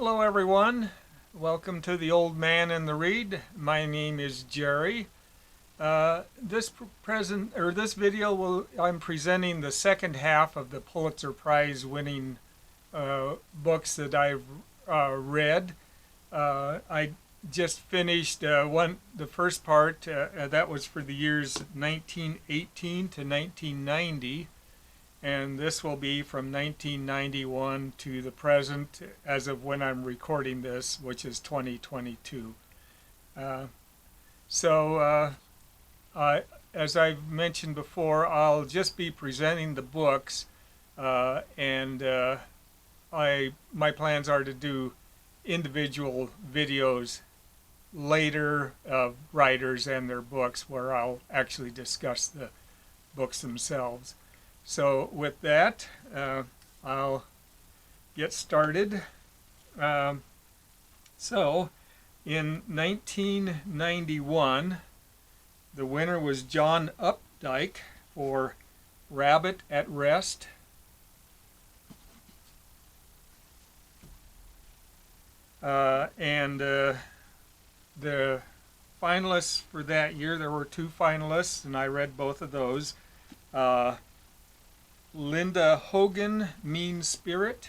Hello everyone. Welcome to the Old Man and the Read. My name is Jerry. This video I'm presenting the second half of the Pulitzer Prize winning books that I've read. I just finished the first part that was for the years 1918 to 1990. And this will be from 1991 to the present as of when I'm recording this, which is 2022. As I've mentioned before, I'll just be presenting the books, and my plans are to do individual videos later of writers and their books where I'll actually discuss the books themselves. So with that, I'll get started. So in 1991, the winner was John Updike for Rabbit at Rest. The finalists for that year, there were two finalists, and I read both of those. Linda Hogan, Mean Spirit,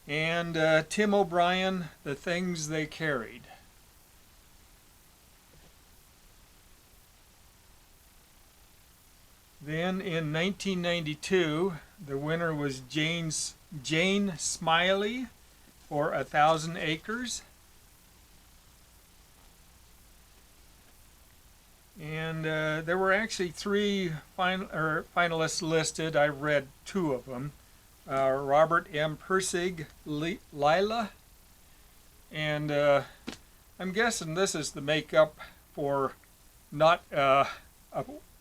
and Tim O'Brien, The Things They Carried. Then in 1992, the winner was Jane Smiley for 1,000 Acres. And there were actually three finalists listed. I read two of them. Robert M. Persig, Lila. And I'm guessing this is the makeup for not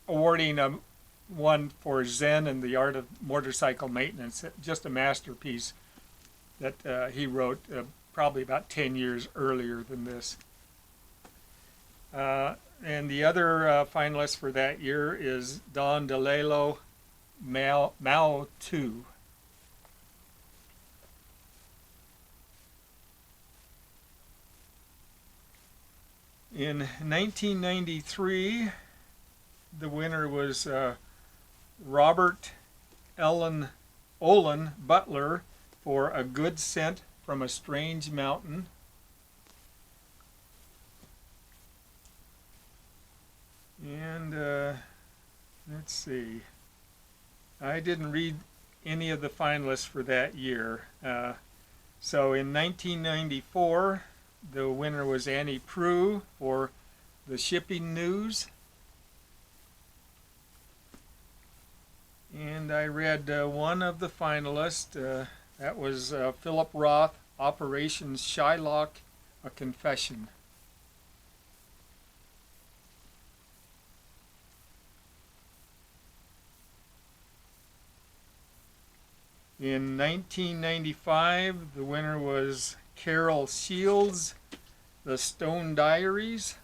awarding one for Zen and the Art of Motorcycle Maintenance. Just a masterpiece that he wrote probably about 10 years earlier than this. And the other finalist for that year is Don DeLillo, Mao 2. In 1993, the winner was Robert Olin Butler for A Good Scent from a Strange Mountain. And let's see, I didn't read any of the finalists for that year. So in 1994, the winner was Annie Proulx for The Shipping News. And I read one of the finalists, that was Philip Roth, Operation Shylock, A Confession. In 1995, the winner was Carol Shields, The Stone Diaries.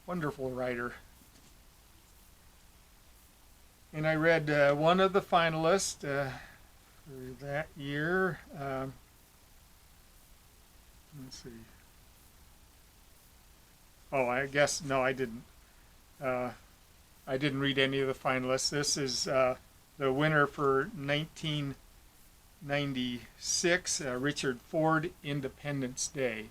Wonderful writer. And I read one of the finalists for that year. Let's see. Oh, I guess, no, I didn't. I didn't read any of the finalists. This is the winner for 1996, Richard Ford, Independence Day.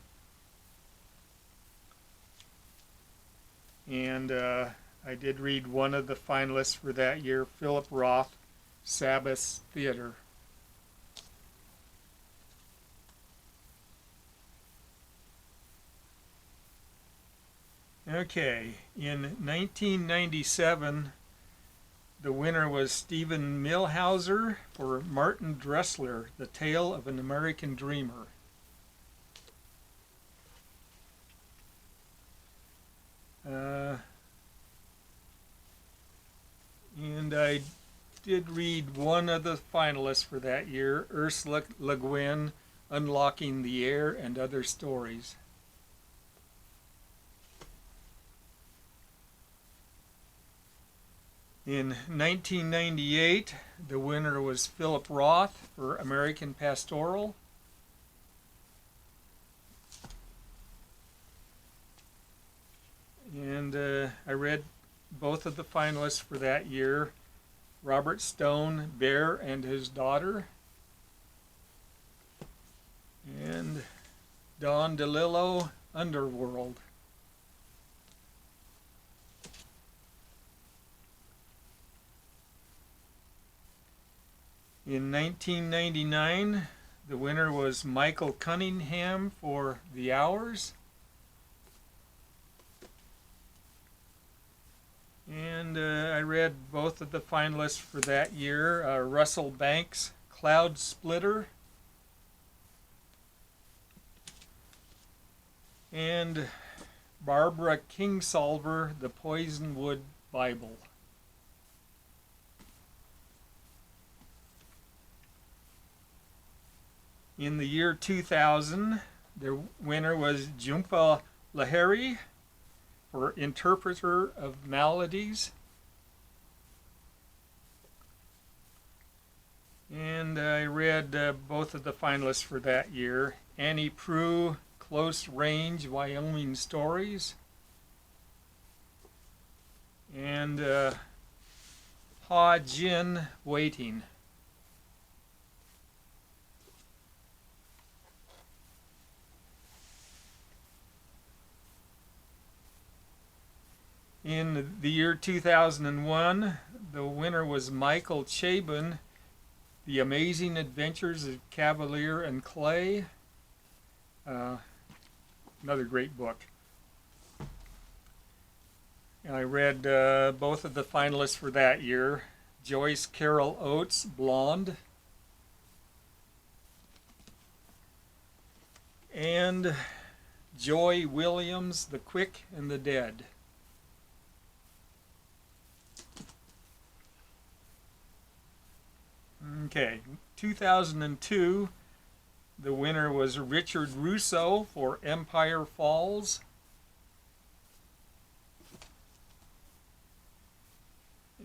And I did read one of the finalists for that year, Philip Roth, Sabbath Theater. Okay, in 1997, the winner was Stephen Millhauser for Martin Dressler, The Tale of an American Dreamer. And I did read one of the finalists for that year, Ursula Le Guin, Unlocking the Air and Other Stories. In 1998, the winner was Philip Roth for American Pastoral. And I read both of the finalists for that year, Robert Stone, Bear and His Daughter, and Don DeLillo, Underworld. In 1999, the winner was Michael Cunningham for The Hours. And I read both of the finalists for that year, Russell Banks' Cloud Splitter and Barbara Kingsolver, The Poisonwood Bible. In the year 2000, the winner was Jhumpa Lahiri for Interpreter of Maladies. And I read both of the finalists for that year, Annie Proulx, Close Range Wyoming Stories, and Ha Jin, Waiting. In the year 2001, the winner was Michael Chabon, The Amazing Adventures of Cavalier and Clay. Another great book. And I read both of the finalists for that year, Joyce Carol Oates, Blonde, and Joy Williams, The Quick and the Dead. Okay, 2002, the winner was Richard Russo for Empire Falls.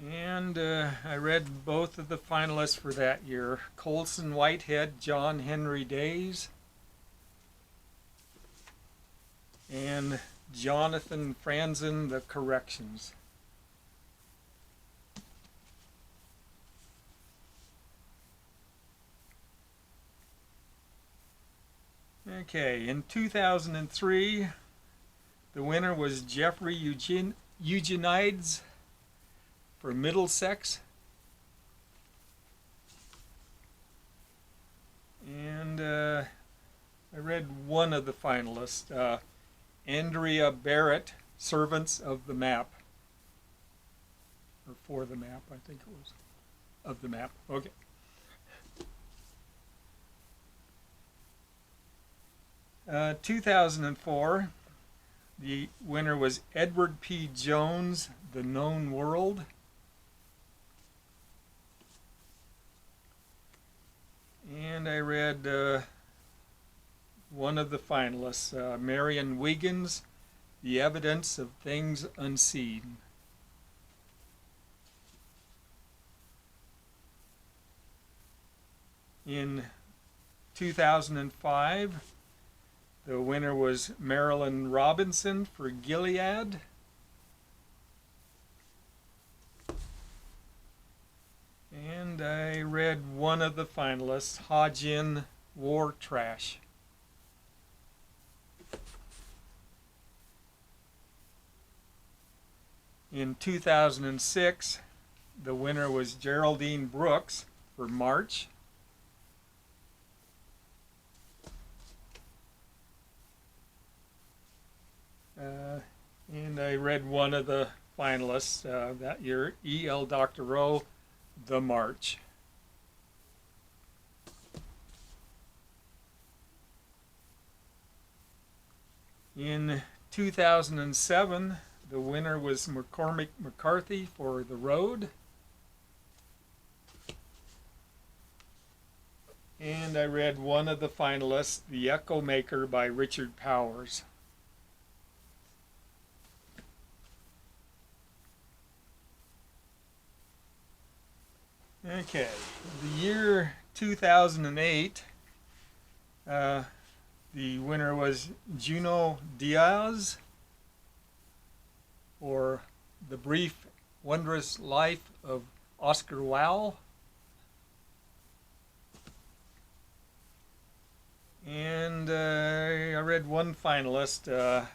And I read both of the finalists for that year, Colson Whitehead, John Henry Days, and Jonathan Franzen, The Corrections. Okay, in 2003, the winner was Jeffrey Eugenides for Middlesex. And I read one of the finalists, Andrea Barrett, Servants of the Map. Or For the Map, I think it was. Of the Map, okay. 2004, the winner was Edward P. Jones, The Known World. And I read one of the finalists, Marion Wiggins, The Evidence of Things Unseen. In 2005, the winner was Marilyn Robinson for Gilead. And I read one of the finalists, Ha Jin, War Trash. In 2006, the winner was Geraldine Brooks for March. And I read one of the finalists that year, E.L. Doctorow, The March. In 2007, the winner was McCormick McCarthy for The Road. And I read one of the finalists, The Echo Maker by Richard Powers. Okay, the year 2008, the winner was Juno Diaz for The Brief, Wondrous Life of Oscar Wilde. And I read one finalist,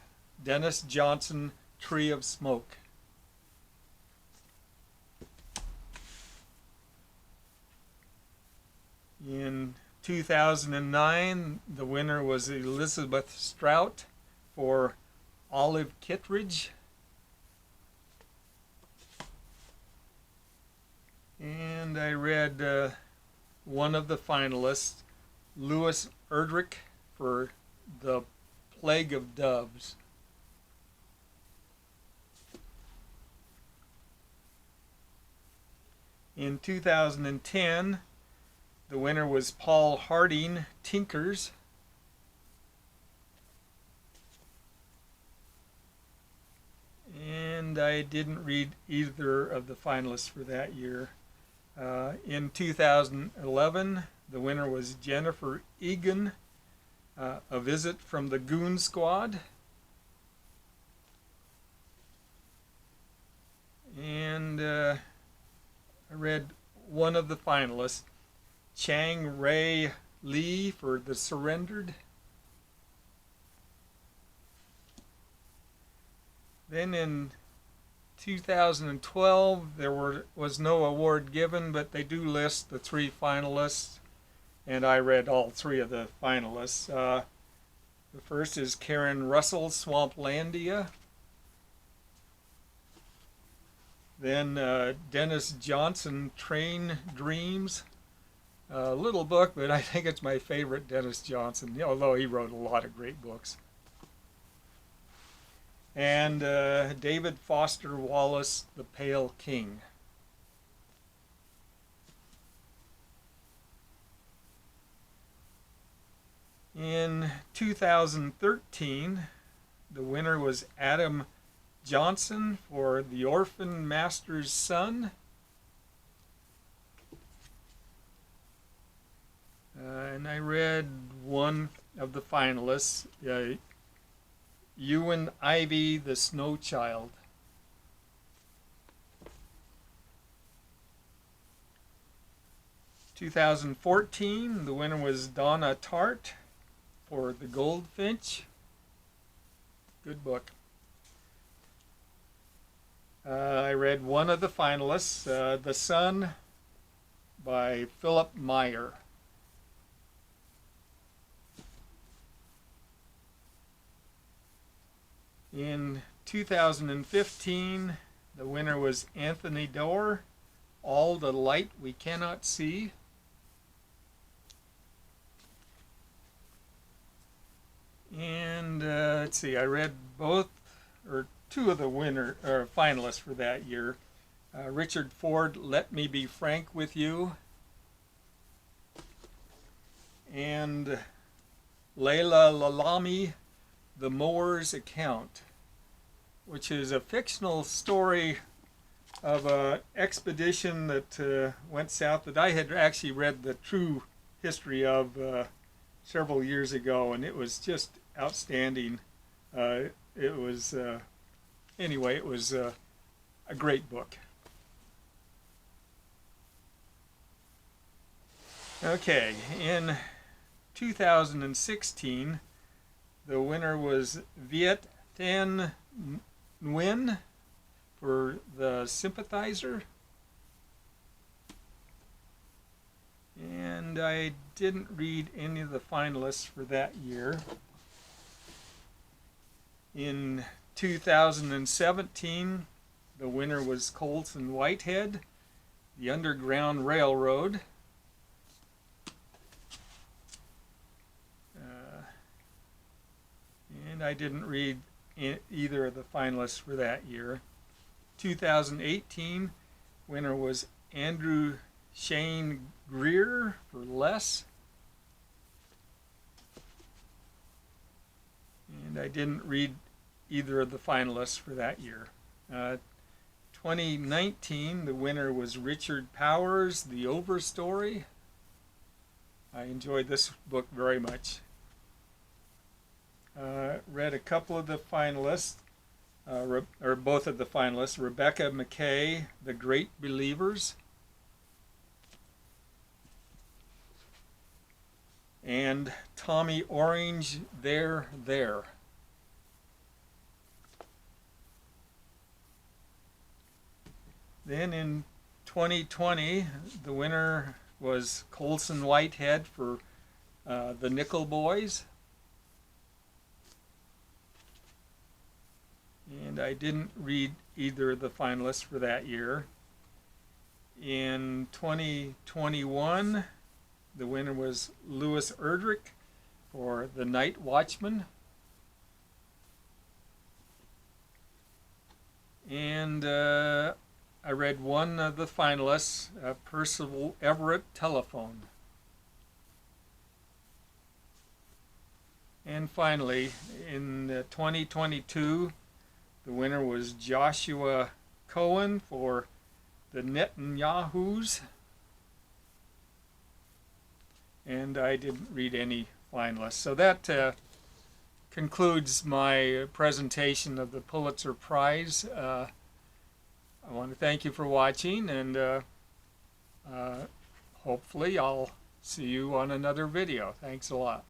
Dennis Johnson, Tree of Smoke. In 2009, the winner was Elizabeth Strout for Olive Kittredge. And I read one of the finalists, Louis Erdrich, for The Plague of Doves. In 2010, the winner was Paul Harding, Tinkers. And I didn't read either of the finalists for that year. In 2011, the winner was Jennifer Egan, A Visit from the Goon Squad. And I read one of the finalists, Chang Ray Lee for The Surrendered. Then in 2012, there was no award given, but they do list the 3 finalists, and I read all 3 of the finalists. The first is Karen Russell, Swamplandia. Then Dennis Johnson, Train Dreams. A little book, but I think it's my favorite Dennis Johnson, although he wrote a lot of great books. And David Foster Wallace, The Pale King. In 2013, the winner was Adam Johnson for The Orphan Master's Son. And I read one of the finalists, Ewan Ivy, The Snow Child. In 2014, the winner was Donna Tartt for The Goldfinch. Good book. I read one of the finalists, The Sun by Philip Meyer. In 2015, the winner was Anthony Doerr, All the Light We Cannot See. And let's see, I read both, or 2 of the finalists for that year. Richard Ford, Let Me Be Frank with You. And Layla Lalami, The Mower's Account, which is a fictional story of an expedition that went south that I had actually read the true history of several years ago, and it was just outstanding. It was a great book. Okay, in 2016, the winner was Viet Thanh Nguyen for The Sympathizer. And I didn't read any of the finalists for that year. In 2017, the winner was Colson Whitehead, The Underground Railroad. And I didn't read either of the finalists for that year. 2018, winner was Andrew Shane Greer for Less. And I didn't read either of the finalists for that year. 2019, the winner was Richard Powers, The Overstory. I enjoyed this book very much. Read a couple of the finalists, or both of the finalists, Rebecca McKay, The Great Believers, and Tommy Orange, There, There. Then in 2020, the winner was Colson Whitehead for The Nickel Boys. And I didn't read either of the finalists for that year. In 2021, the winner was Louis Erdrich for The Night Watchman. And I read one of the finalists, Percival Everett, Telephone. And finally, in 2022, the winner was Joshua Cohen for The Netanyahus. And I didn't read any finalists. So that concludes my presentation of the Pulitzer Prize. I want to thank you for watching, and hopefully I'll see you on another video. Thanks a lot.